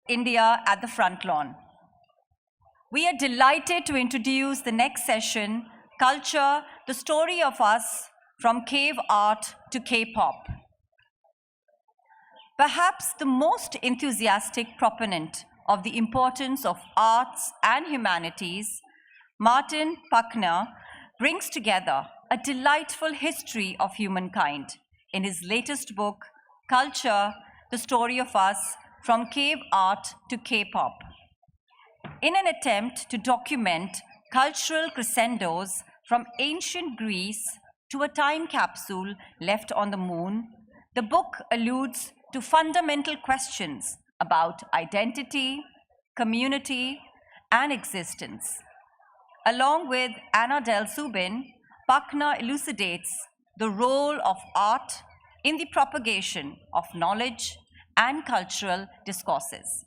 India at the front lawn. We are delighted to introduce the next session, Culture, the Story of Us, from Cave Art to K-pop. Perhaps the most enthusiastic proponent of the importance of arts and humanities, Martin Puchner brings together a delightful history of humankind in his latest book, Culture, the Story of Us, from Cave Art to K-pop. In an attempt to document cultural crescendos from ancient Greece to a time capsule left on the moon, the book alludes to fundamental questions about identity, community, and existence. Along with Anna Della Subin, Puchner elucidates the role of art in the propagation of knowledge and cultural discourses.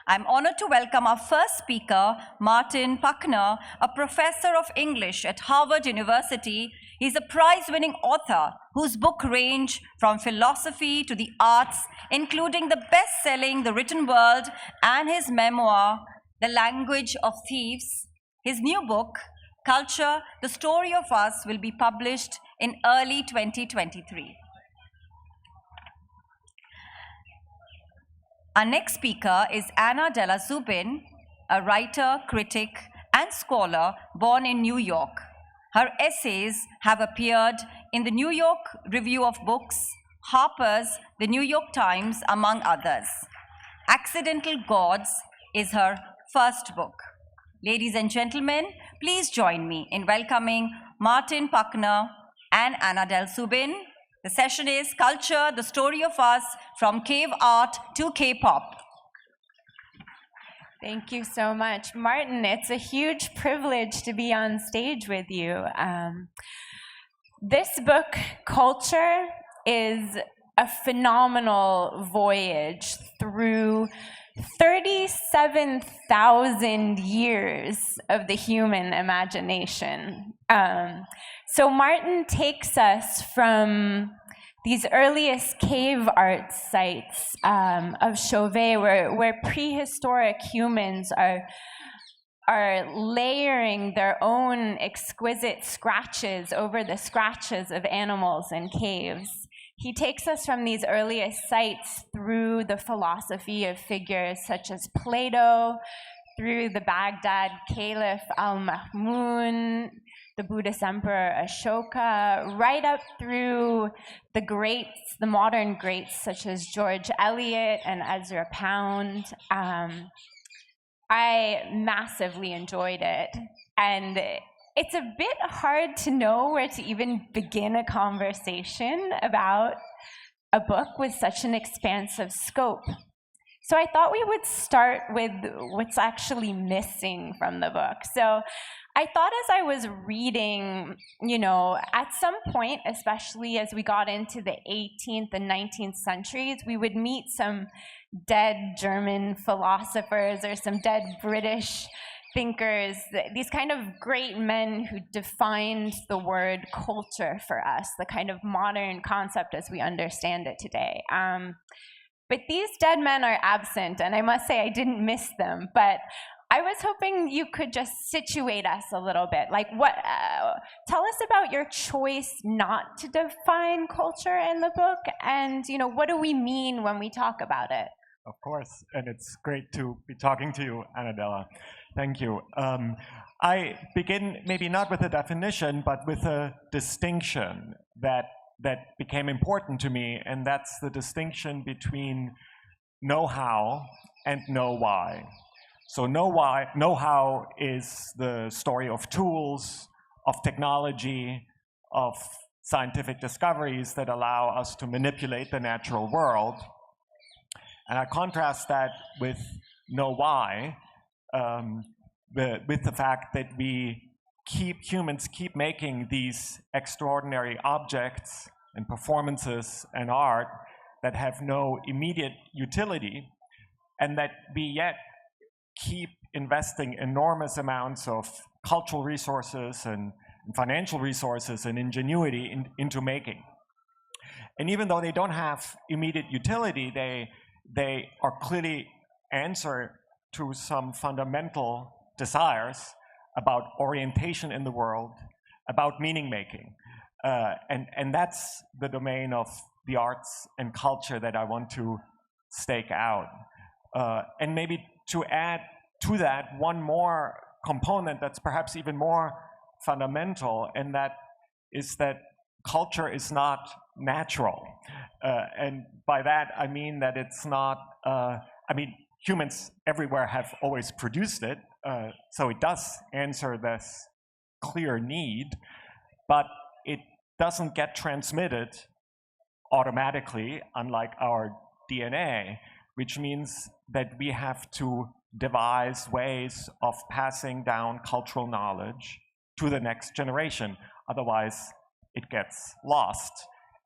I'm honored to welcome our first speaker, Martin Puchner, a professor of English at Harvard University. He's a prize-winning author whose books range from philosophy to the arts, including the best-selling The Written World and his memoir, The Language of Thieves. His new book, Culture, the Story of Us, will be published in early 2023. Our next speaker is Anna Della Subin, a writer, critic, and scholar born in New York. Her essays have appeared in the New York Review of Books, Harper's, the New York Times, among others. Accidental Gods is her first book. Ladies and gentlemen, please join me in welcoming Martin Puchner and Anna Della Subin. The session is Culture, the Story of Us, from Cave Art to K-pop. Thank you so much, Martin. It's a huge privilege to be on stage with you. This book, Culture, is a phenomenal voyage through 37,000 years of the human imagination. So Martin takes us from these earliest cave art sites of Chauvet, where prehistoric humans are layering their own exquisite scratches over the scratches of animals in caves. He takes us from these earliest sites through the philosophy of figures such as Plato, through the Baghdad Caliph al-Ma'mun, the Buddhist Emperor Ashoka, right up through the greats, the modern greats such as George Eliot and Ezra Pound. I massively enjoyed it. And it's a bit hard to know where to even begin a conversation about a book with such an expansive scope. So I thought we would start with what's actually missing from the book. So I thought as I was reading, at some point, especially as we got into the 18th and 19th centuries, we would meet some dead German philosophers or some dead British thinkers, these kind of great men who defined the word culture for us, the kind of modern concept as we understand it today. But these dead men are absent, and I must say I didn't miss them, but I was hoping you could just situate us a little bit. Like, tell us about your choice not to define culture in the book, and what do we mean when we talk about it? Of course, and it's great to be talking to you, Anna Della. Thank you. I begin maybe not with a definition, but with a distinction that became important to me, and that's the distinction between know-how and know-why. So know-how is the story of tools, of technology, of scientific discoveries that allow us to manipulate the natural world. And I contrast that with know-why, with the fact that humans keep making these extraordinary objects and performances and art that have no immediate utility, and that we yet keep investing enormous amounts of cultural resources and financial resources and ingenuity into making. And even though they don't have immediate utility, they they are clearly answer to some fundamental desires about orientation in the world, about meaning making. And that's the domain of the arts and culture that I want to stake out. And maybe to add to that one more component that's perhaps even more fundamental, and that is that culture is not natural. And by that, I mean that it's not, humans everywhere have always produced it, so it does answer this clear need, but it doesn't get transmitted automatically, unlike our DNA, which means that we have to devise ways of passing down cultural knowledge to the next generation. Otherwise, it gets lost.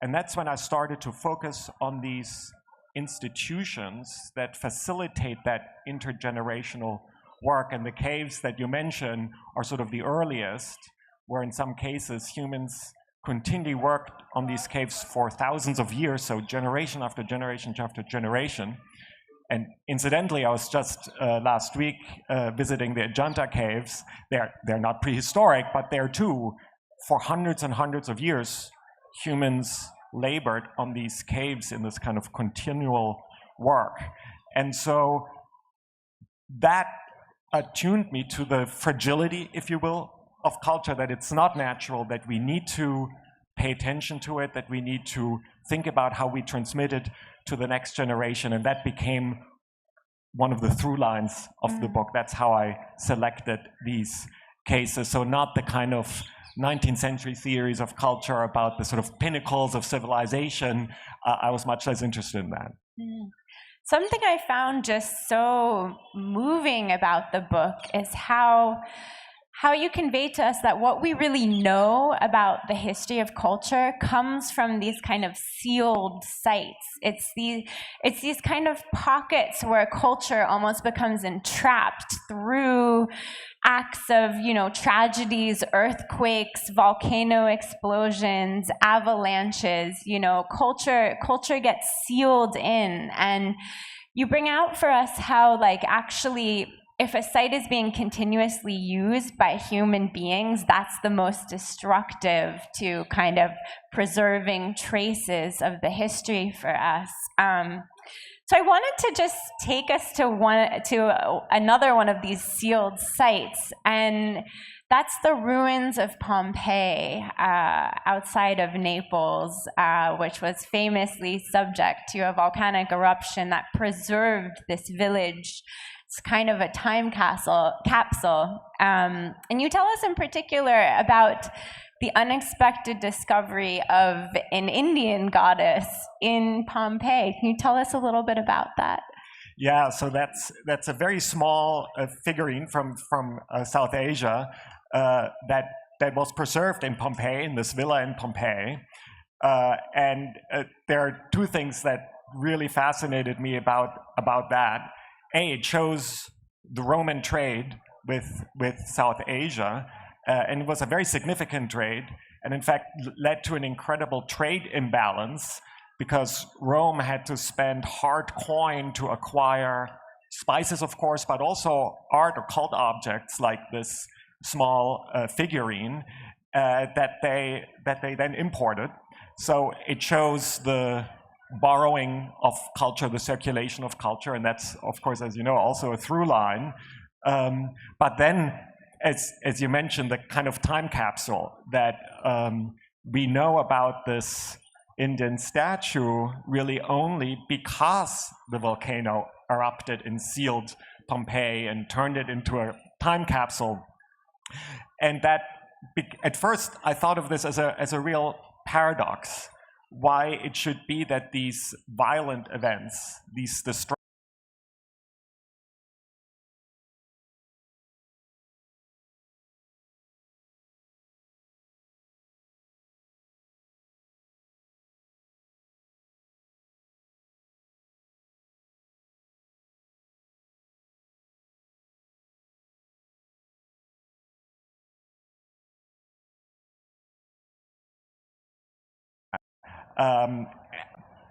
And that's when I started to focus on these institutions that facilitate that intergenerational work. And the caves that you mentioned are sort of the earliest, where in some cases humans continually worked on these caves for thousands of years, so generation after generation after generation. And incidentally, I was just last week visiting the Ajanta caves. They're not prehistoric, but there too, for hundreds and hundreds of years, humans labored on these caves in this kind of continual work. And so that attuned me to the fragility, if you will, of culture, that it's not natural, that we need to pay attention to it, that we need to think about how we transmit it to the next generation. And that became one of the through lines of the book. That's how I selected these cases. So not the kind of 19th century theories of culture about the sort of pinnacles of civilization. I was much less interested in that. Something I found just so moving about the book is how you convey to us that what we really know about the history of culture comes from these kind of sealed sites. It's these kind of pockets where culture almost becomes entrapped through acts of, tragedies, earthquakes, volcano explosions, avalanches. Culture gets sealed in. And you bring out for us how, actually, if a site is being continuously used by human beings, that's the most destructive to kind of preserving traces of the history for us. So I wanted to just take us to another one of these sealed sites, and that's the ruins of Pompeii outside of Naples, which was famously subject to a volcanic eruption that preserved this village. It's kind of a time capsule. And you tell us in particular about the unexpected discovery of an Indian goddess in Pompeii. Can you tell us a little bit about that? Yeah, so that's a very small figurine from South Asia that was preserved in Pompeii, in this villa in Pompeii. And there are two things that really fascinated me about that. It shows the Roman trade with South Asia, and it was a very significant trade, and in fact led to an incredible trade imbalance because Rome had to spend hard coin to acquire spices, of course, but also art or cult objects like this small figurine that they then imported. So it shows the borrowing of culture, the circulation of culture, and that's, of course, as you know, also a through line. But then, as you mentioned, the kind of time capsule that we know about this Indian statue really only because the volcano erupted and sealed Pompeii and turned it into a time capsule. And that, at first, I thought of this as a real paradox. Why it should be that these violent events, these destructive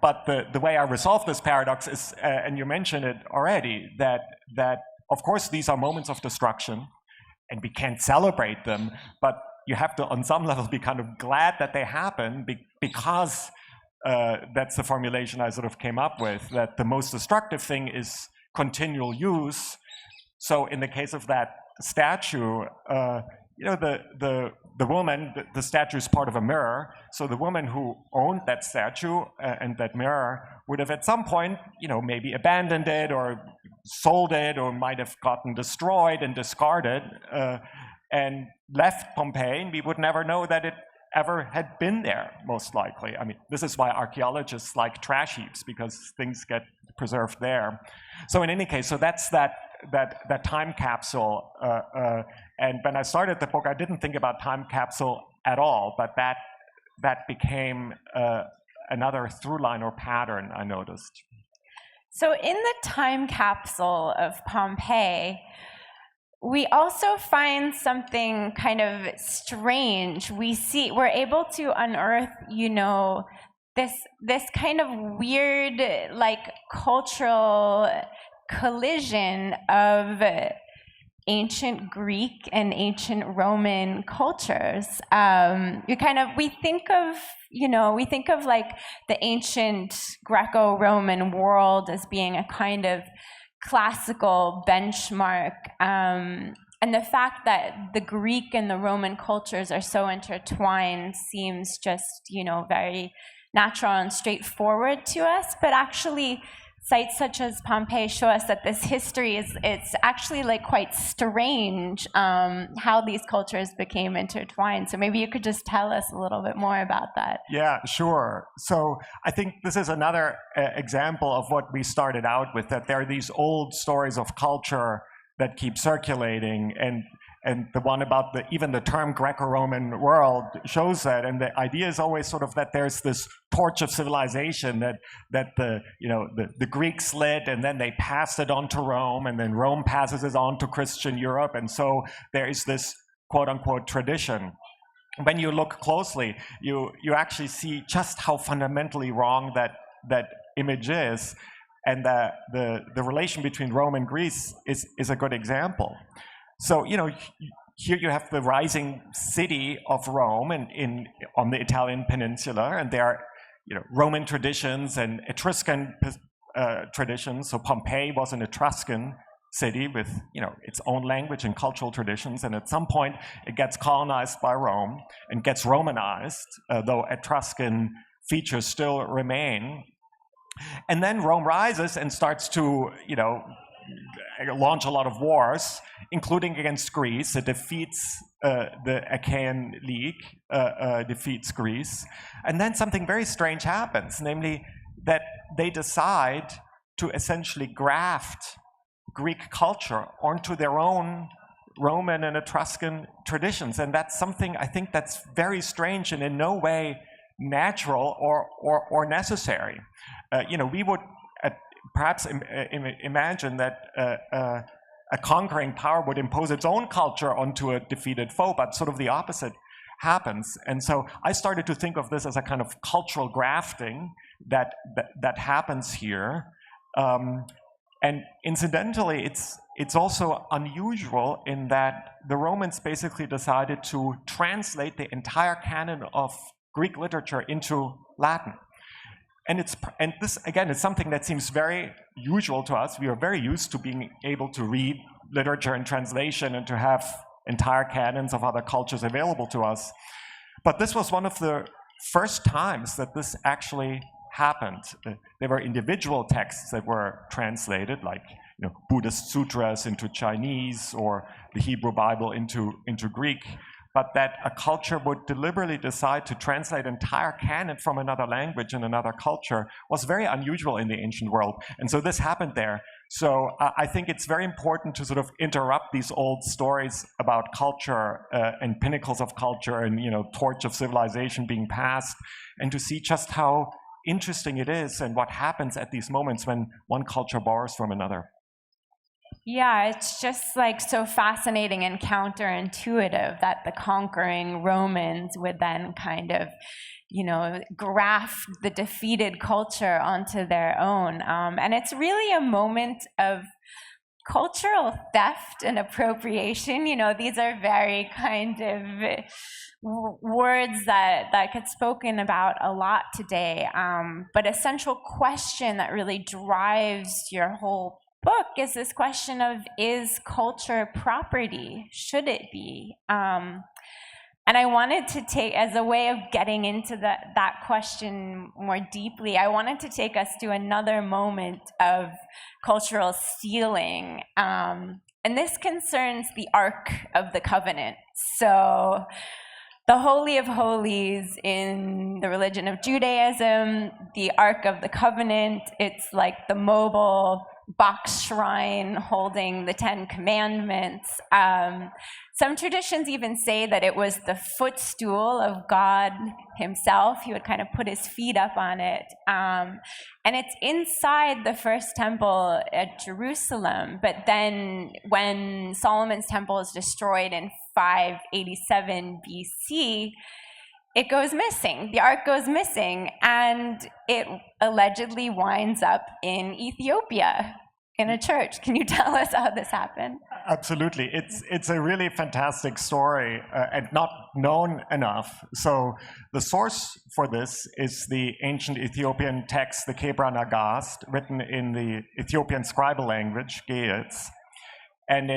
but the way I resolve this paradox is, and you mentioned it already, that of course these are moments of destruction, and we can't celebrate them, but you have to, on some level, be kind of glad that they happen, because that's the formulation I sort of came up with, that the most destructive thing is continual use. So in the case of that statue, you know, the woman, the statue is part of a mirror, so the woman who owned that statue and that mirror would have at some point, you know, maybe abandoned it or sold it, or might have gotten destroyed and discarded and left Pompeii, and we would never know that it ever had been there, most likely. I mean, this is why archaeologists like trash heaps, because things get preserved there. So in any case, so that's that time capsule. And when I started the book, I didn't think about time capsule at all, but that became another through line or pattern I noticed. So in the time capsule of Pompeii, we also find something kind of strange. We're able to unearth, you know, this kind of weird, like, cultural collision of ancient Greek and ancient Roman cultures. We think of like the ancient Greco-Roman world as being a kind of classical benchmark, and the fact that the Greek and the Roman cultures are so intertwined seems just, you know, very natural and straightforward to us, but actually sites such as Pompeii show us that this history it's actually like quite strange, how these cultures became intertwined. So maybe you could just tell us a little bit more about that. Yeah, sure. So I think this is another example of what we started out with, that there are these old stories of culture that keep circulating, and the one about even the term Greco-Roman world shows that. And the idea is always sort of that there's this torch of civilization that the Greeks lit, and then they passed it on to Rome, and then Rome passes it on to Christian Europe, and so there is this quote unquote tradition. When you look closely, you actually see just how fundamentally wrong that image is, and the relation between Rome and Greece is a good example. So, you know, here you have the rising city of Rome on the Italian peninsula, and there are, you know, Roman traditions and Etruscan traditions. So Pompeii was an Etruscan city with, you know, its own language and cultural traditions, and at some point it gets colonized by Rome and gets Romanized, though Etruscan features still remain. And then Rome rises and starts to, you know, launch a lot of wars, including against Greece. It defeats the Achaean League, defeats Greece. And then something very strange happens, namely that they decide to essentially graft Greek culture onto their own Roman and Etruscan traditions. And that's something I think that's very strange and in no way natural or necessary. You know, we would perhaps imagine that a conquering power would impose its own culture onto a defeated foe, but sort of the opposite happens. And so I started to think of this as a kind of cultural grafting that happens here. And incidentally, it's also unusual in that the Romans basically decided to translate the entire canon of Greek literature into Latin. And this, again, is something that seems very usual to us. We are very used to being able to read literature in translation and to have entire canons of other cultures available to us. But this was one of the first times that this actually happened. There were individual texts that were translated, like, you know, Buddhist sutras into Chinese or the Hebrew Bible into Greek. But that a culture would deliberately decide to translate entire canon from another language and another culture was very unusual in the ancient world. And so this happened there. So I think it's very important to sort of interrupt these old stories about culture and pinnacles of culture and, you know, torch of civilization being passed, and to see just how interesting it is and what happens at these moments when one culture borrows from another. Yeah, it's just like so fascinating and counterintuitive that the conquering Romans would then kind of, graft the defeated culture onto their own. And it's really a moment of cultural theft and appropriation. These are very kind of words that get spoken about a lot today. But a central question that really drives your whole book is this question of, is culture property? Should it be? And I wanted to take, as a way of getting into that question more deeply, I wanted to take us to another moment of cultural stealing. And this concerns the Ark of the Covenant. So the Holy of Holies in the religion of Judaism, the Ark of the Covenant, it's like the mobile box shrine holding the 10 Commandments. Some traditions even say that it was the footstool of God himself. He would kind of put his feet up on it. And it's inside the first temple at Jerusalem. But then when Solomon's temple is destroyed in 587 BC, it goes missing. The Ark goes missing, and it allegedly winds up in Ethiopia in a church. Can you tell us how this happened? Absolutely. It's a really fantastic story and not known enough. So the source for this is the ancient Ethiopian text, the Kebra Nagast, written in the Ethiopian scribal language, Ge'ez. And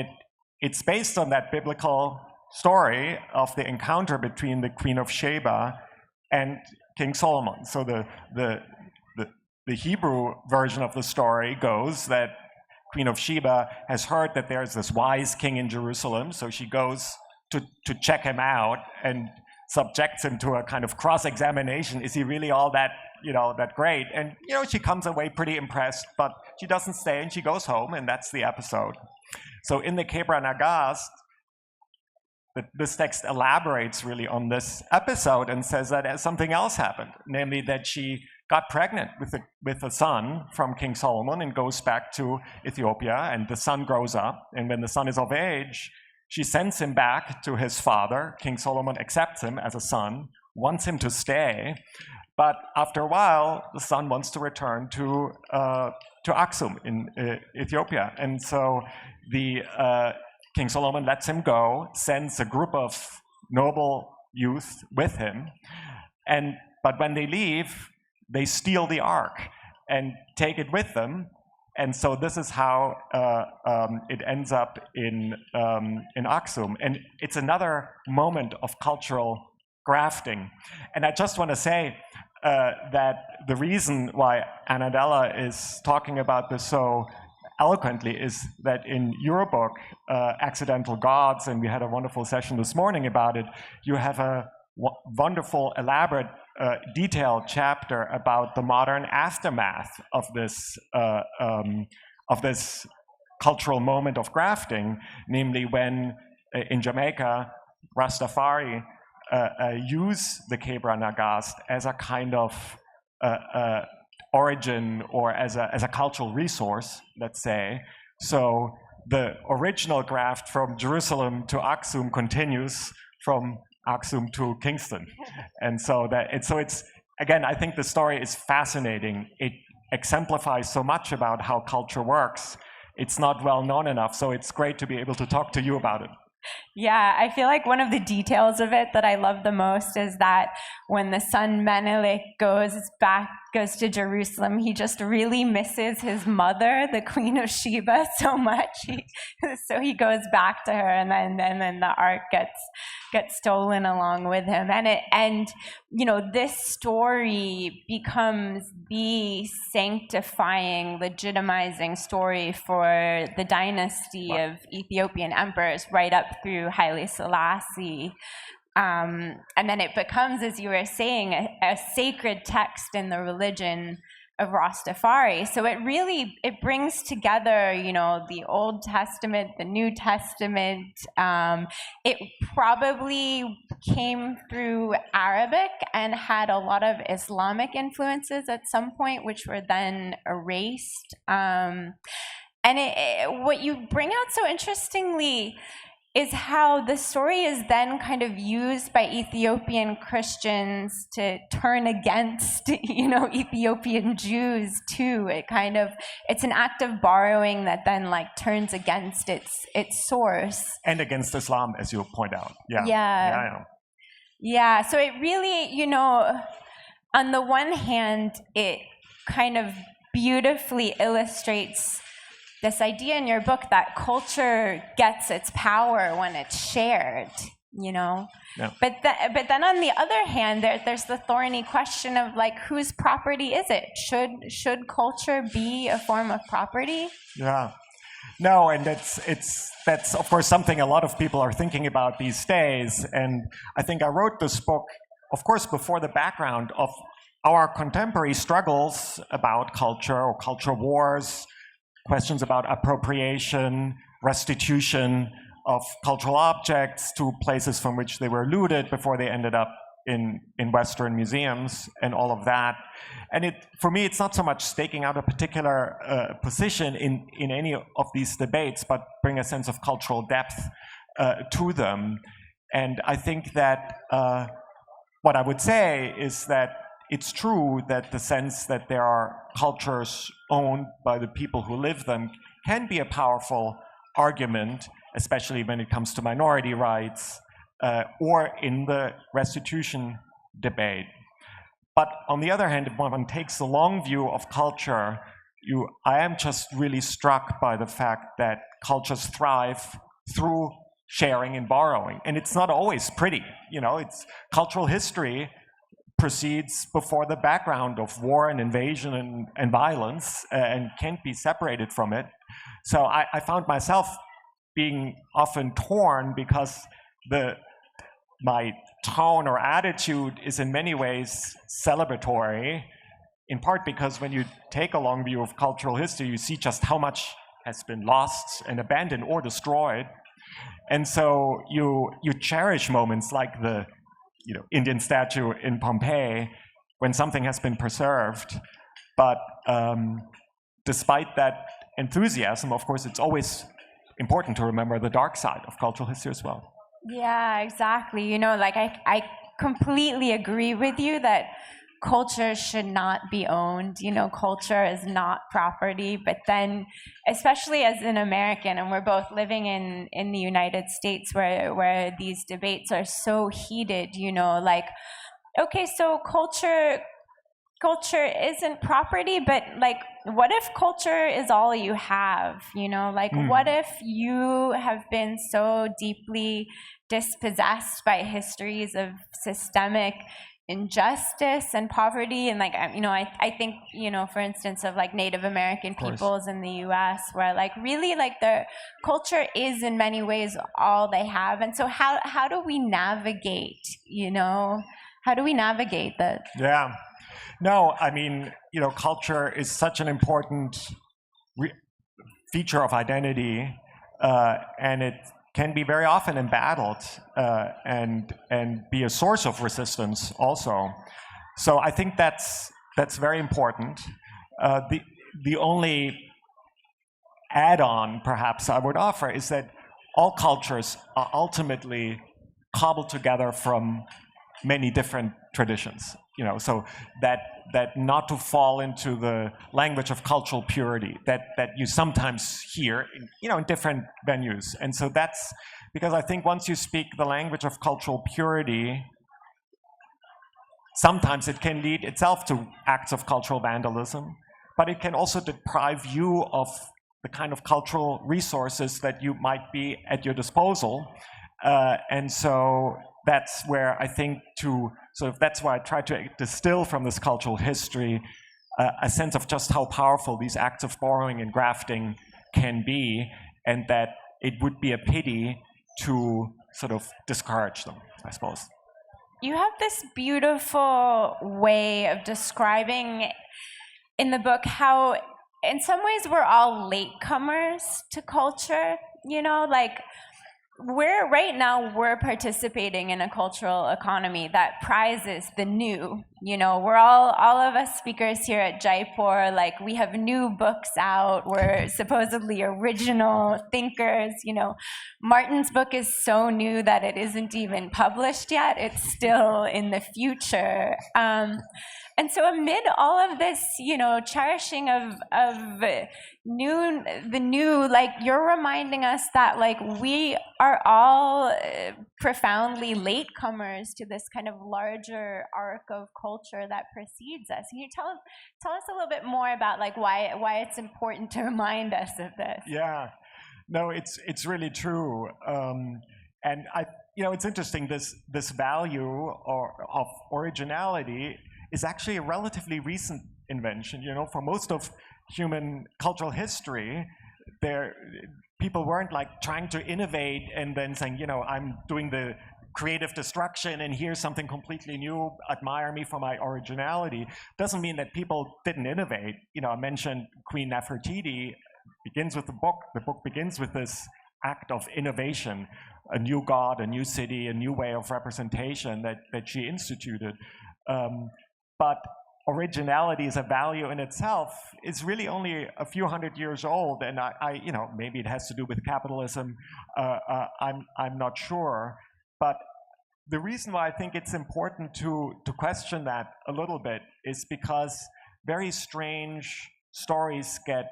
it's based on that biblical story of the encounter between the Queen of Sheba and King Solomon. So the Hebrew version of the story goes that Queen of Sheba has heard that there's this wise king in Jerusalem, so she goes to check him out and subjects him to a kind of cross-examination. Is he really all that great? And she comes away pretty impressed, but she doesn't stay and she goes home, and that's the episode. So in the Kebra Nagast, this text elaborates really on this episode and says that something else happened, namely that she got pregnant with a son from King Solomon and goes back to Ethiopia, and the son grows up, and when the son is of age, she sends him back to his father. King Solomon accepts him as a son, wants him to stay, but after a while, the son wants to return to Aksum in Ethiopia, and so King Solomon lets him go, sends a group of noble youth with him, but when they leave, they steal the ark and take it with them, and so this is how it ends up in Aksum, and it's another moment of cultural grafting. And I just want to say that the reason why Anna Della is talking about this so eloquently is that in your book, Accidental Gods, and we had a wonderful session this morning about it, you have a wonderful, elaborate, detailed chapter about the modern aftermath of this cultural moment of grafting, namely when in Jamaica, Rastafari use the Kebra Nagast as a kind of origin or as a cultural resource, let's say. So the original graft from Jerusalem to Aksum continues from Aksum to Kingston. And so it's again, I think the story is fascinating. It exemplifies so much about how culture works. It's not well known enough, so it's great to be able to talk to you about it. Yeah, I feel like one of the details of it that I love the most is that when the son Menelik goes to Jerusalem, he just really misses his mother, the Queen of Sheba, so much. So he goes back to her, and then the ark gets stolen along with him. And this story becomes the sanctifying, legitimizing story for the dynasty of Ethiopian emperors right up through Haile Selassie. And then it becomes, as you were saying, a sacred text in the religion of Rastafari. So it brings together, the Old Testament, the New Testament. It probably came through Arabic and had a lot of Islamic influences at some point, which were then erased. what you bring out so interestingly is how the story is then kind of used by Ethiopian Christians to turn against, Ethiopian Jews too. It's an act of borrowing that then like turns against its source. And against Islam, as you point out. Yeah, so it really, on the one hand, it kind of beautifully illustrates this idea in your book that culture gets its power when it's shared, Yeah. But then on the other hand, there's the thorny question of like, whose property is it? Should culture be a form of property? Yeah. No, and that's of course something a lot of people are thinking about these days. And I think I wrote this book, of course, before the background of our contemporary struggles about culture or culture wars, questions about appropriation, restitution of cultural objects to places from which they were looted before they ended up in Western museums and all of that. And for me, it's not so much staking out a particular position in any of these debates, but bring a sense of cultural depth to them. And I think that what I would say is that it's true that the sense that there are cultures owned by the people who live them can be a powerful argument, especially when it comes to minority rights or in the restitution debate. But on the other hand, if one takes the long view of culture, I am just really struck by the fact that cultures thrive through sharing and borrowing. And it's not always pretty. It's cultural history proceeds before the background of war and invasion and violence and can't be separated from it. So I found myself being often torn because my tone or attitude is in many ways celebratory, in part because when you take a long view of cultural history, you see just how much has been lost and abandoned or destroyed. And so you cherish moments like the Indian statue in Pompeii, when something has been preserved. But despite that enthusiasm, of course, it's always important to remember the dark side of cultural history as well. Yeah, exactly. I completely agree with you that culture should not be owned. Culture is not property. But then, especially as an American, and we're both living in the United States where these debates are so heated, okay, so culture isn't property, but like, what if culture is all you have? What if you have been so deeply dispossessed by histories of systemic injustice and poverty, and I think for instance of like Native American peoples in the U.S. where really their culture is in many ways all they have, and so how do we navigate that? Yeah, no, I mean culture is such an important feature of identity, and it can be very often embattled and be a source of resistance also. So I think that's very important. The only add-on perhaps I would offer is that all cultures are ultimately cobbled together from many different traditions. So that not to fall into the language of cultural purity that you sometimes hear in different venues. And so that's because I think once you speak the language of cultural purity, sometimes it can lead itself to acts of cultural vandalism, but it can also deprive you of the kind of cultural resources that you might be at your disposal. And so that's where I think that's why I try to distill from this cultural history a sense of just how powerful these acts of borrowing and grafting can be, and that it would be a pity to sort of discourage them, I suppose. You have this beautiful way of describing in the book how in some ways we're all latecomers to culture, we're participating in a cultural economy that prizes the new. You know, we're all of us speakers here at Jaipur, like, we have new books out, we're supposedly original thinkers. You know, Martin's book is so new that it isn't even published yet, it's still in the future. And so amid all of this, you know, cherishing of the new, like, you're reminding us that, like, we are all profoundly latecomers to this kind of larger arc of culture that precedes us. Can you tell us a little bit more about, like, why it's important to remind us of this? Yeah, no, it's really true. And it's interesting, this value of originality is actually a relatively recent invention. You know, for most of human cultural history, people weren't like trying to innovate and then saying, you know, I'm doing the creative destruction and here's something completely new, admire me for my originality. Doesn't mean that people didn't innovate. You know, I mentioned Queen Nefertiti begins with the book. The book begins with this act of innovation, a new god, a new city, a new way of representation that she instituted. But originality as a value in itself is really only a few hundred years old, and I maybe it has to do with capitalism. I'm not sure, but the reason why I think it's important to question that a little bit is because very strange stories get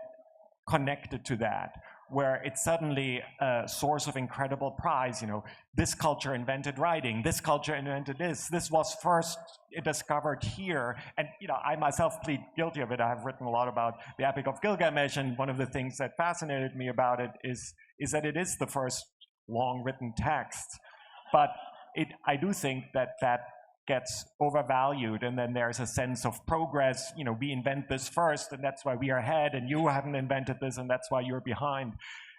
connected to that, where it's suddenly a source of incredible pride. You know, this culture invented writing, this culture invented this was first discovered here. And, you know, I myself plead guilty of it. I have written a lot about the Epic of Gilgamesh, and one of the things that fascinated me about it is that it is the first long written text. But I do think that gets overvalued, and then there's a sense of progress. You know, we invent this first, and that's why we are ahead, and you haven't invented this, and that's why you're behind.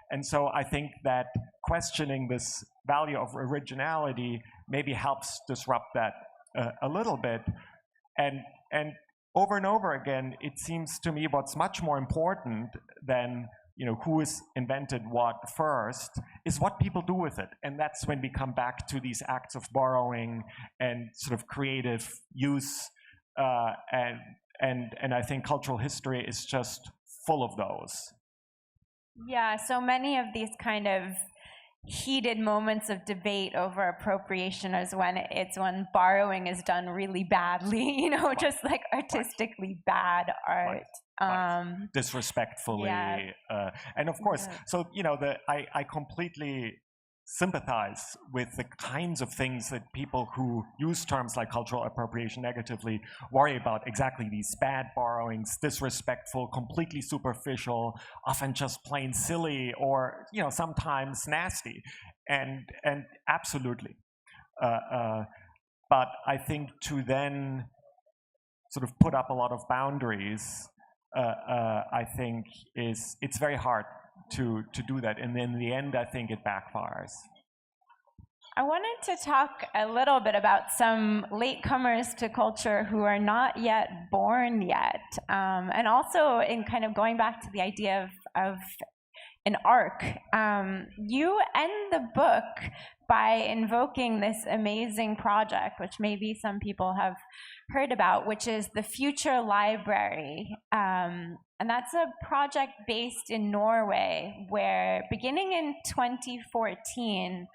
And so I think that questioning this value of originality maybe helps disrupt that a little bit. And over again, it seems to me what's much more important than, you know, who has invented what first is what people do with it. And that's when we come back to these acts of borrowing and sort of creative use. And I think cultural history is just full of those. Yeah, so many of these kind of heated moments of debate over appropriation is when borrowing is done really badly, you know, just like artistically bad art. Disrespectfully. Yeah. And of course, so, you know, I completely sympathize with the kinds of things that people who use terms like cultural appropriation negatively worry about. Exactly these bad borrowings, disrespectful, completely superficial, often just plain silly, or, you know, sometimes nasty. And absolutely. But I think to then sort of put up a lot of boundaries, I think it's very hard to do that, and in the end, I think it backfires. I wanted to talk a little bit about some latecomers to culture who are not yet born yet, and also in kind of going back to the idea of an arc. You end the book by invoking this amazing project, which maybe some people have heard about, which is the Future Library. And that's a project based in Norway, where beginning in 2014,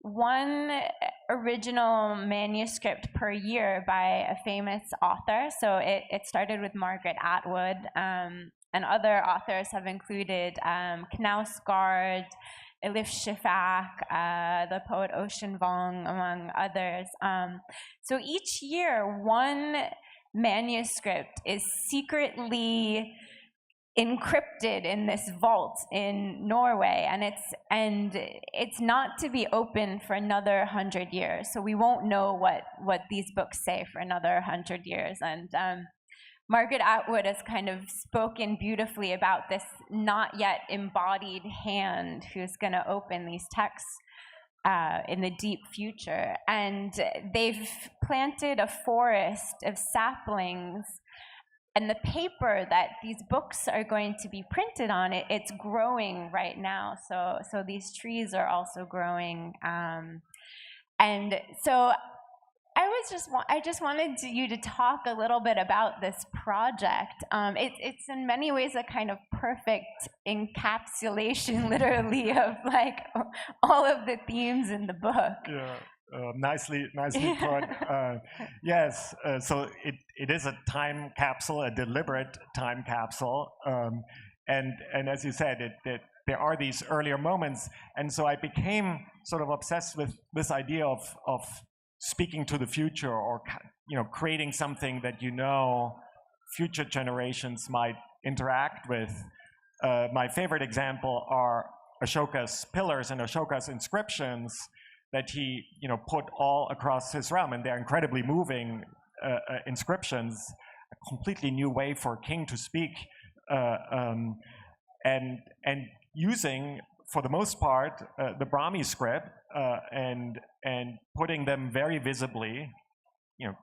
one original manuscript per year by a famous author. So it started with Margaret Atwood, and other authors have included Knausgård, Elif Shafak, the poet Ocean Vuong, among others. So each year, one manuscript is secretly encrypted in this vault in Norway, and it's not to be opened for another 100 years. So we won't know what these books say for another 100 years. And Margaret Atwood has kind of spoken beautifully about this not yet embodied hand who's going to open these texts in the deep future. And they've planted a forest of saplings and the paper that these books are going to be printed on, it's growing right now. So these trees are also growing, and so I just wanted you to talk a little bit about this project. It's in many ways a kind of perfect encapsulation, literally, of like all of the themes in the book. Yeah. Nicely put. Yes, so it is a time capsule, a deliberate time capsule, and as you said, there are these earlier moments, and so I became sort of obsessed with this idea of speaking to the future, or creating something that future generations might interact with. My favorite example are Ashoka's pillars and Ashoka's inscriptions that he put all across his realm, and they're incredibly moving inscriptions, a completely new way for a king to speak, and using, for the most part, the Brahmi script, and putting them very visibly,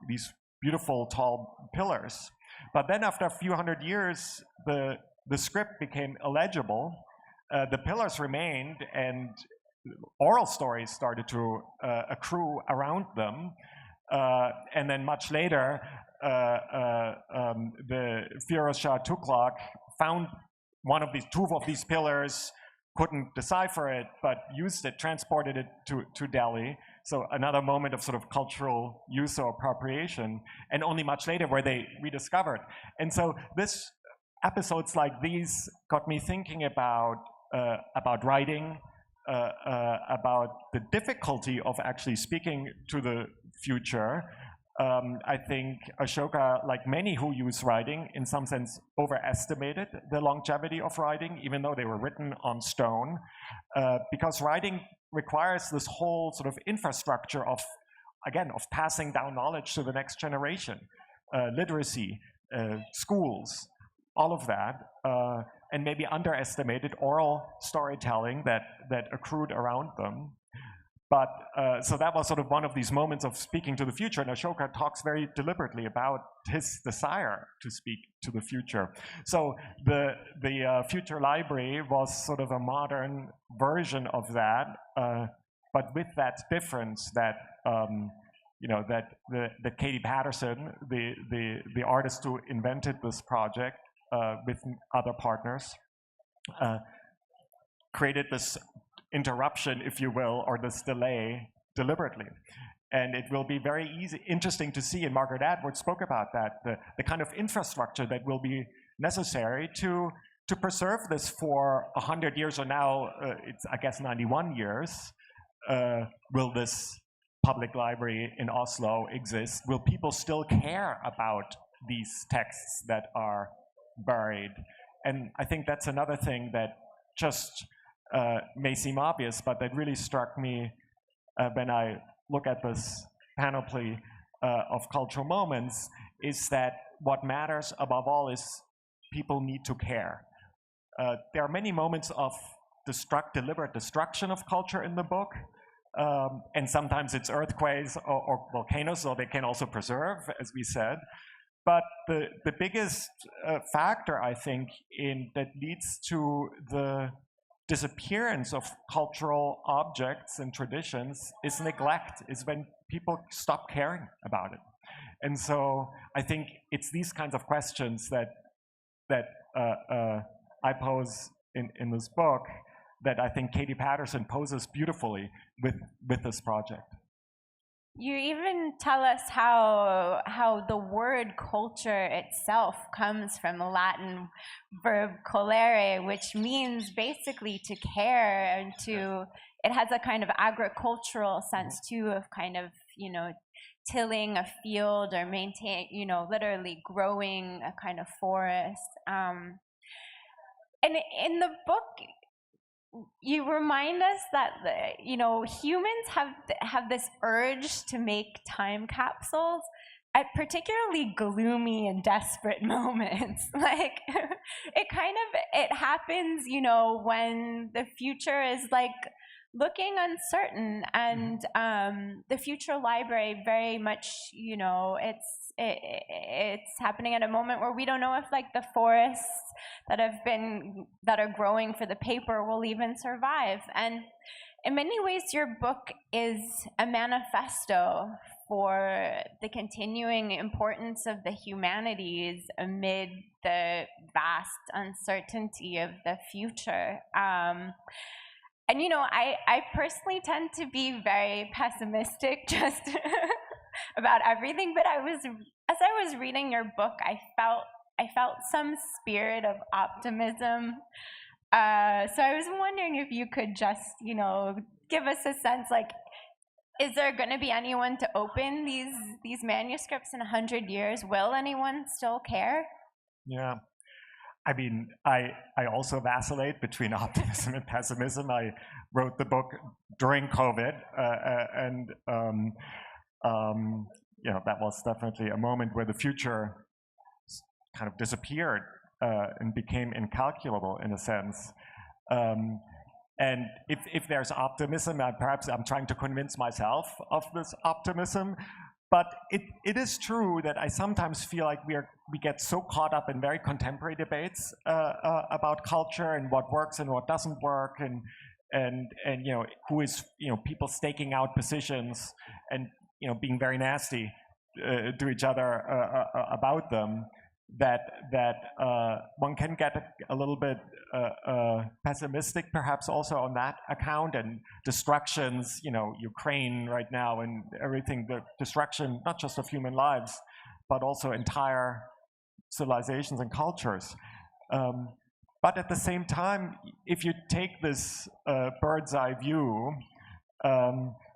these beautiful tall pillars. But then after a few hundred years, the script became illegible. The pillars remained, and oral stories started to accrue around them, and then much later, the Firoz Shah Tughlaq found two of these pillars, couldn't decipher it, but used it, transported it to Delhi. So another moment of sort of cultural use or appropriation, and only much later were they rediscovered. And so episodes like these got me thinking about writing, about the difficulty of actually speaking to the future. I think Ashoka, like many who use writing, in some sense overestimated the longevity of writing, even though they were written on stone, because writing requires this whole sort of infrastructure of passing down knowledge to the next generation, literacy, schools, all of that, and maybe underestimated oral storytelling that accrued around them. But so that was sort of one of these moments of speaking to the future, and Ashoka talks very deliberately about his desire to speak to the future. So the future library was sort of a modern version of that, but with that difference that that Katie Patterson, the artist who invented this project with other partners, created this interruption, if you will, or this delay deliberately. And it will be very interesting to see, and Margaret Atwood spoke about that, the kind of infrastructure that will be necessary to preserve this for 100 years, or now it's, I guess, 91 years. Will this public library in Oslo exist? Will people still care about these texts that are buried? And I think that's another thing that just may seem obvious, but that really struck me when I look at this panoply of cultural moments, is that what matters above all is people need to care. There are many moments of deliberate destruction of culture in the book, and sometimes it's earthquakes or volcanoes, so they can also preserve, as we said. But the biggest factor, I think, that leads to the disappearance of cultural objects and traditions is neglect, is when people stop caring about it. And so I think it's these kinds of questions that I pose in this book that I think Katie Patterson poses beautifully with this project. You even tell us how the word culture itself comes from the Latin verb colere, which means basically to care, and it has a kind of agricultural sense too, of kind of, tilling a field or literally growing a kind of forest. And in the book, you remind us that humans have this urge to make time capsules at particularly gloomy and desperate moments. Like it happens, when the future is like looking uncertain, and the future library very much, it's happening at a moment where we don't know if like the forests that are growing for the paper will even survive. And in many ways, your book is a manifesto for the continuing importance of the humanities amid the vast uncertainty of the future. And you know, I personally tend to be very pessimistic just about everything, but as I was reading your book, I felt some spirit of optimism. So I was wondering if you could just, you know, give us a sense, like, is there going to be anyone to open these manuscripts in 100 years? Will anyone still care? Yeah. I mean, I also vacillate between optimism and pessimism. I wrote the book during COVID, and you know, that was definitely a moment where the future kind of disappeared and became incalculable in a sense. And if there's optimism, perhaps I'm trying to convince myself of this optimism. But it is true that I sometimes feel like we get so caught up in very contemporary debates about culture and what works and what doesn't work, and you know, who is, you know, people staking out positions and, you know, being very nasty to each other about them, that one can get a little bit pessimistic perhaps also on that account. And destructions, you know, Ukraine right now and everything, the destruction not just of human lives but also entire civilizations and cultures. But at the same time, if you take this bird's eye view,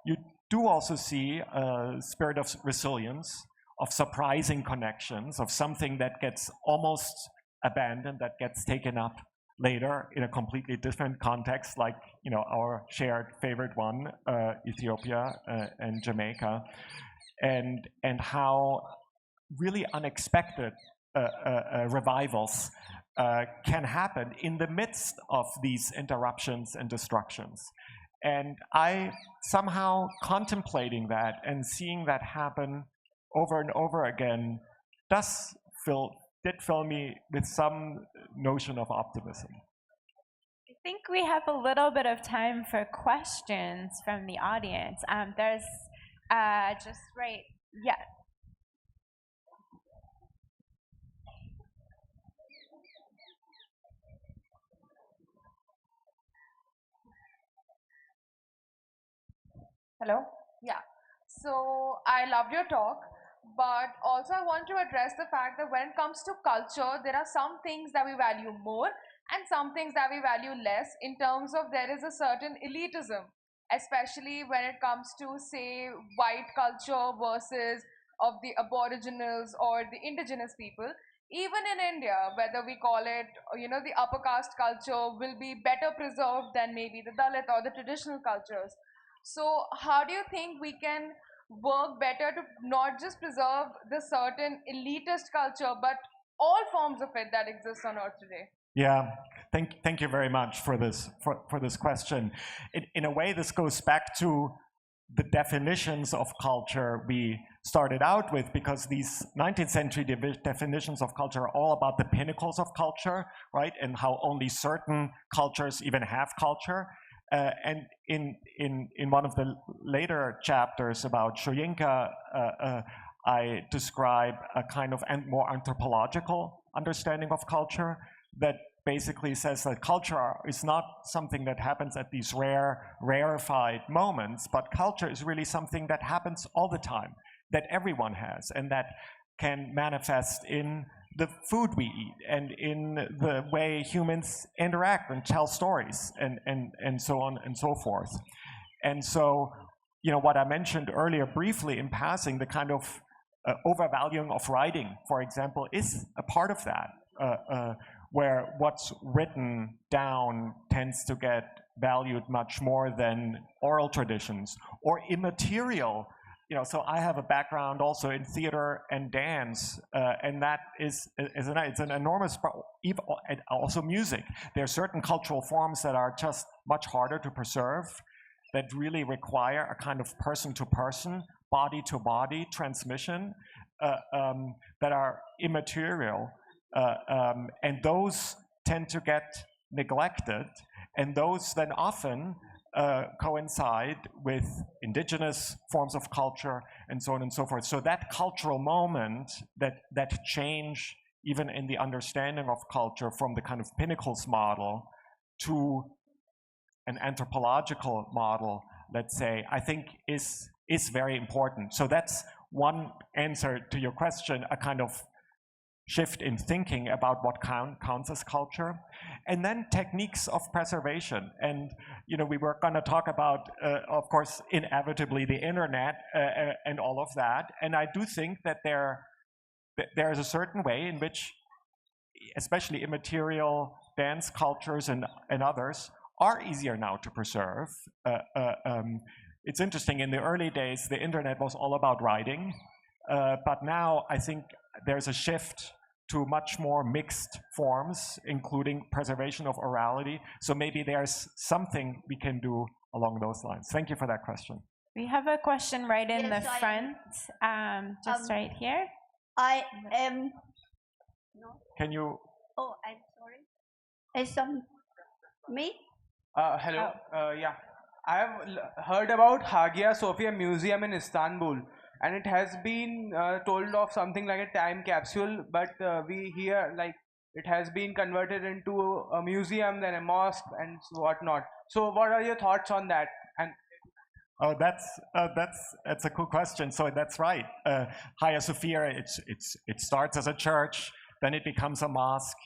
you do also see a spirit of resilience, of surprising connections, of something that gets almost abandoned, that gets taken up later in a completely different context, like, you know, our shared favorite one, Ethiopia and Jamaica, and how really unexpected revivals can happen in the midst of these interruptions and destructions. And I somehow contemplating that and seeing that happen over and over again did fill me with some notion of optimism. I think we have a little bit of time for questions from the audience. There's just right, yeah. Hello? Yeah. So I loved your talk, but also I want to address the fact that when it comes to culture, there are some things that we value more and some things that we value less, in terms of there is a certain elitism, especially when it comes to, say, white culture versus of the aboriginals or the indigenous people. Even in India, whether we call it, you know, the upper caste culture will be better preserved than maybe the Dalit or the traditional cultures. So how do you think we can work better to not just preserve the certain elitist culture, but all forms of it that exist on Earth today? Yeah, thank you very much for this question. In a way, this goes back to the definitions of culture we started out with, because these 19th century definitions of culture are all about the pinnacles of culture, right? And how only certain cultures even have culture. And in one of the later chapters about Soyinka, I describe a kind of more anthropological understanding of culture that basically says that culture is not something that happens at these rarefied moments, but culture is really something that happens all the time, that everyone has, and that can manifest in the food we eat and in the way humans interact and tell stories and so on and so forth. And so, you know, what I mentioned earlier briefly in passing, the kind of overvaluing of writing, for example, is a part of that, where what's written down tends to get valued much more than oral traditions or immaterial. You know, so I have a background also in theater and dance, and that it's an enormous problem. Also music. There are certain cultural forms that are just much harder to preserve, that really require a kind of person-to-person, body-to-body transmission. that are immaterial, and those tend to get neglected, and those then often coincide with indigenous forms of culture and so on and so forth. So that cultural moment, that change even in the understanding of culture from the kind of pinnacles model to an anthropological model, let's say, I think is very important. So that's one answer to your question, a kind of shift in thinking about what counts as culture. And then techniques of preservation. And we were going to talk about, of course, inevitably the internet and all of that. And I do think that there is a certain way in which, especially immaterial dance cultures and others, are easier now to preserve. It's interesting, in the early days, the internet was all about writing. But now I think there's a shift to much more mixed forms, including preservation of orality. So maybe there's something we can do along those lines. Thank you for that question. We have a question right in the front, just right here. I am. No. Can you? Oh, I'm sorry. Is some me? Hello. Yeah, I have heard about Hagia Sophia Museum in Istanbul, and it has been told of something like a time capsule, but we hear like it has been converted into a museum, then a mosque, and whatnot. So, what are your thoughts on that? And oh, that's a cool question. So that's right. Hagia Sophia, it starts as a church, then it becomes a mosque,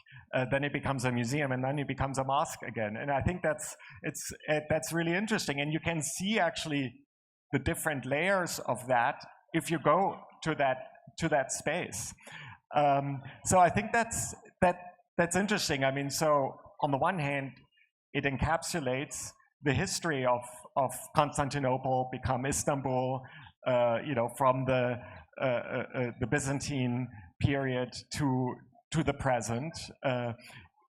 then it becomes a museum, and then it becomes a mosque again. And I think that's really interesting. And you can see actually the different layers of that if you go to that space. So I think that's interesting. I mean, so on the one hand, it encapsulates the history of Constantinople become Istanbul, from the Byzantine period to the present.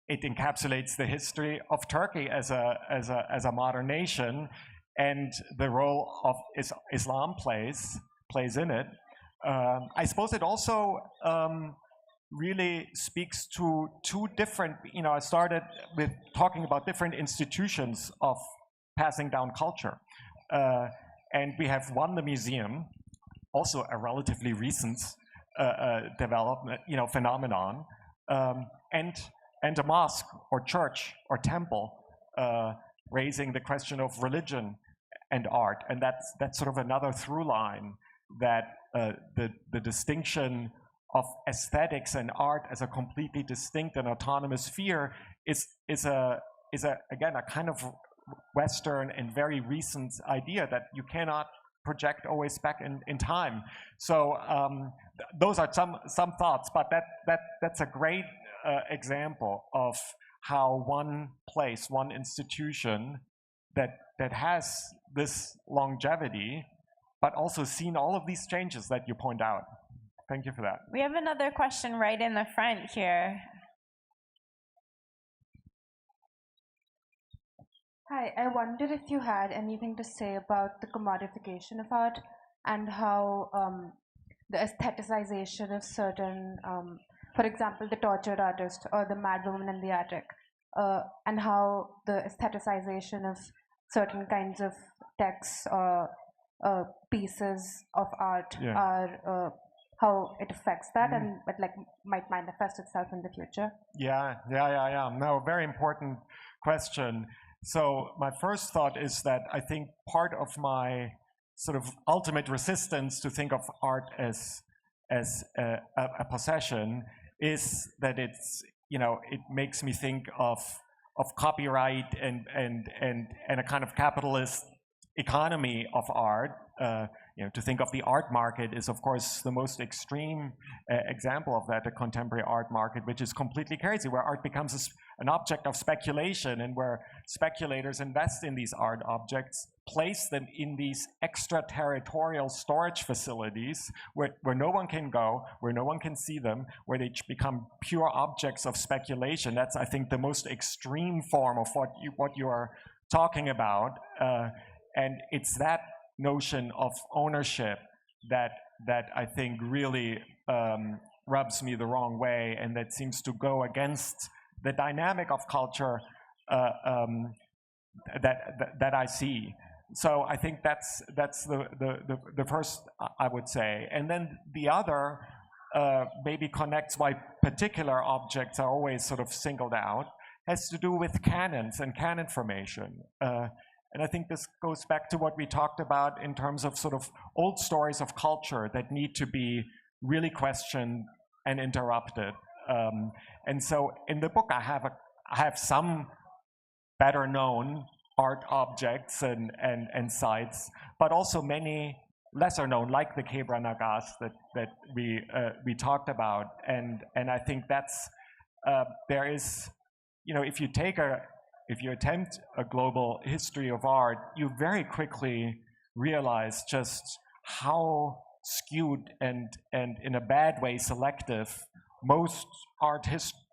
It encapsulates the history of Turkey as a modern nation, and the role of Islam plays in it. I suppose it also really speaks to two different, I started with talking about different institutions of passing down culture. And we have one, the museum, also a relatively recent development, phenomenon, and a mosque or church or temple, raising the question of religion and art. And that's sort of another through line, that the distinction of aesthetics and art as a completely distinct and autonomous sphere is again a kind of Western and very recent idea that you cannot project always back in time. So those are some thoughts, but that's a great example of how one place, one institution that has this longevity, but also seen all of these changes that you point out. Thank you for that. We have another question right in the front here. Hi, I wondered if you had anything to say about the commodification of art and how the aestheticization of certain, for example, the tortured artist or the mad woman in the attic, and how the aestheticization of certain kinds of texts or pieces of art are, how it affects that and it might manifest itself in the future. Yeah. No, very important question. So my first thought is that I think part of my sort of ultimate resistance to think of art as a possession is that it's, it makes me think of copyright and a kind of capitalist economy of art. To think of the art market is, of course, the most extreme example of that, the contemporary art market, which is completely crazy, where art becomes an object of speculation and where speculators invest in these art objects, place them in these extraterritorial storage facilities where no one can go, where no one can see them, where they become pure objects of speculation. That's, I think, the most extreme form of what you are talking about. And it's that notion of ownership that I think really rubs me the wrong way and that seems to go against the dynamic of culture that I see. So I think that's the first, I would say. And then the other maybe connects why particular objects are always sort of singled out, has to do with canons and canon formation. And I think this goes back to what we talked about in terms of sort of old stories of culture that need to be really questioned and interrupted. And so in the book, I have some better known art objects and sites, but also many lesser known, like the Kebra Nagas that we talked about. And I think that's there is, you know, if you attempt a global history of art, you very quickly realize just how skewed and in a bad way selective most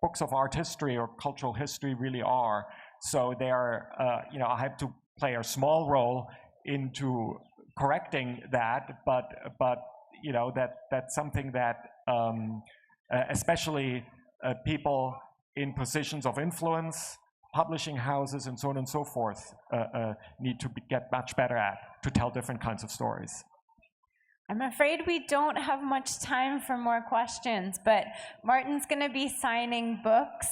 books of art history or cultural history really are. So they are, you know, I have to play a small role into correcting that, but you know, that's something that especially people in positions of influence, publishing houses and so on and so forth need to get much better at, to tell different kinds of stories. I'm afraid we don't have much time for more questions, but Martin's going to be signing books,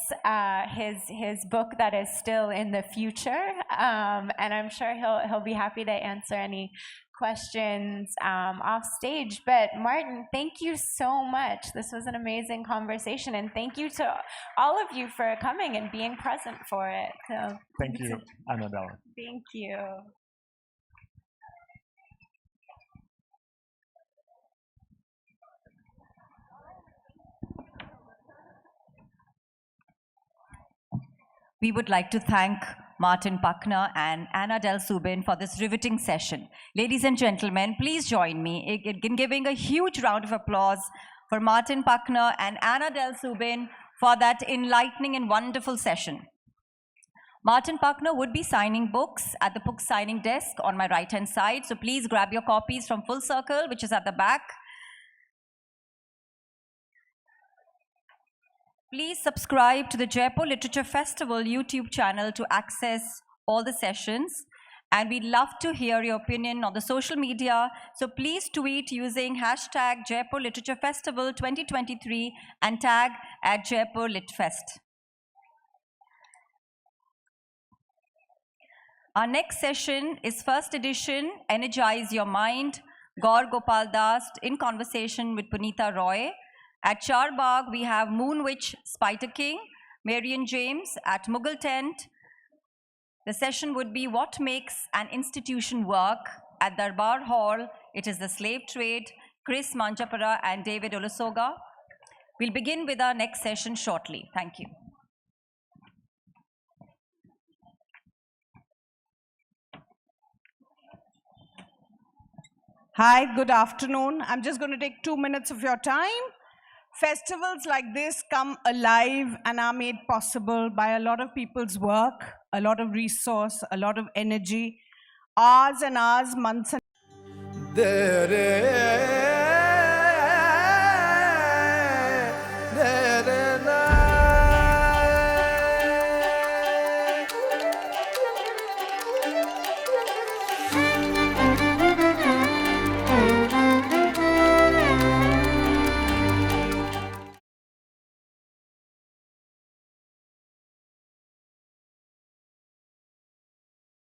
his book that is still in the future, and I'm sure he'll be happy to answer any questions off stage. But Martin, thank you so much. This was an amazing conversation, and thank you to all of you for coming and being present for it. So, thank you, Anna Della. Thank you. We would like to thank Martin Puchner and Anna Della Subin for this riveting session. Ladies and gentlemen, please join me in giving a huge round of applause for Martin Puchner and Anna Della Subin for that enlightening and wonderful session. Martin Puchner would be signing books at the book signing desk on my right-hand side, so please grab your copies from Full Circle, which is at the back. Please subscribe to the Jaipur Literature Festival YouTube channel to access all the sessions. And we'd love to hear your opinion on the social media. So please tweet using hashtag Jaipur Literature Festival 2023 and tag @JaipurLitFest. Our next session is first edition, Energize Your Mind, Gaur Gopal Das in conversation with Punita Roy. At Charbagh, we have Moon Witch Spider King, Marian James at Mughal Tent. The session would be What Makes an Institution Work? At Darbar Hall, it is the slave trade, Chris Manjapara and David Olusoga. We'll begin with our next session shortly. Thank you. Hi, good afternoon. I'm just going to take 2 minutes of your time. Festivals like this come alive and are made possible by a lot of people's work, a lot of resource, a lot of energy, hours and hours, months and